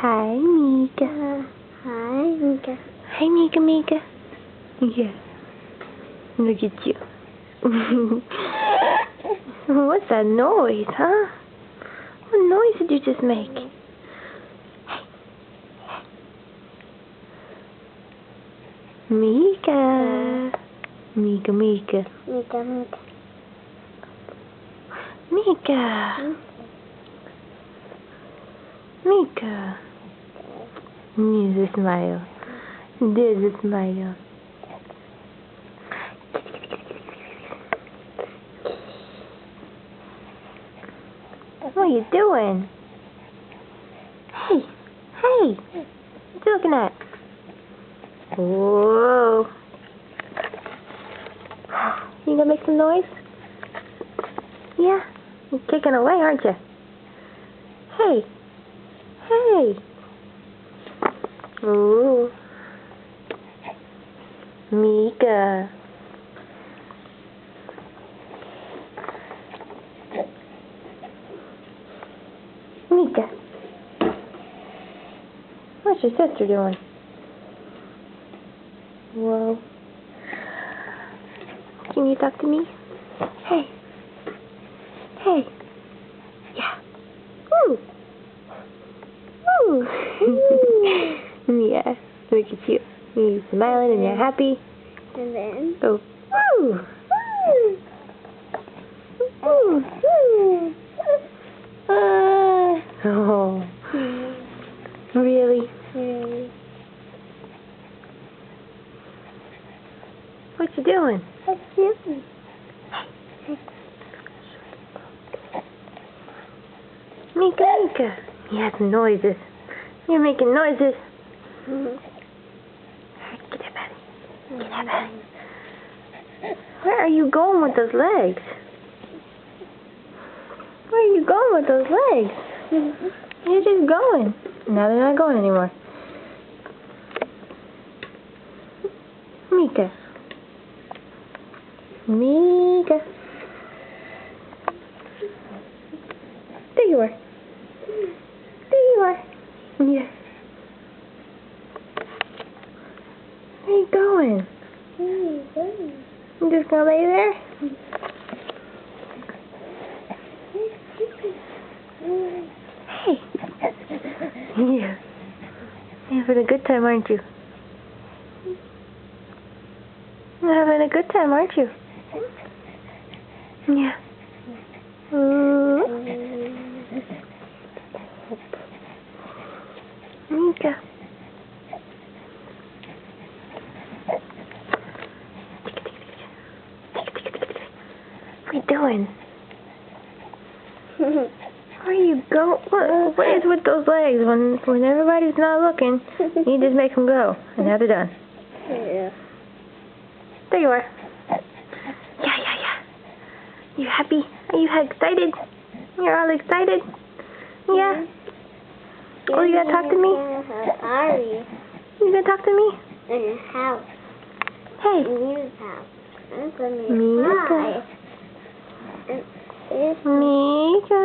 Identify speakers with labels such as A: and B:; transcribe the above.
A: Hi, Mika.
B: Hi, Mika.
A: Hi, Mika, Mika. Yeah. Look at you. What's that noise, huh? What noise did you just make? Mika. Mika, Mika.
B: Mika, Mika.
A: Mika. Mika. There's a smile. There's a smile. What are you doing? Hey, hey, what you looking at? Whoa. You gonna make some noise? Yeah, you're kicking away, aren't you? Hey, hey. Ooh. Mika. Mika. What's your sister doing? Whoa. Can you talk to me? Hey. Hey. Yeah. Woo. Woo. Yeah. Look at you. You're smiling and you're happy.
B: And then?
A: Go. Woo. Woo. Woo. Oh. Really?
B: Really?
A: What you doing?
B: What's doing?
A: Mika, Mika. Yeah, some noises. You're making noises. Get up, buddy. Get up, buddy. Where are you going with those legs? Where are you going with those legs? You're just going. Now they're not going anymore. Mika. Mika. There you are. There you are. Yeah. Where are you going? You just gonna lay there? Hey. Yeah. You're having a good time, aren't you? You're having a good time, aren't you? Yeah. Mika. What are you doing? Where you go? What is with those legs? When everybody's not looking, you just make them go, and now they're done.
B: Yeah.
A: There you are. Yeah. You happy? Are you excited? You're all excited? Yeah. Oh, you gonna talk to me?
B: Ari.
A: You gonna talk to me?
B: In your house.
A: Hey.
B: In your house. I'm gonna
A: Mika.
B: Mika.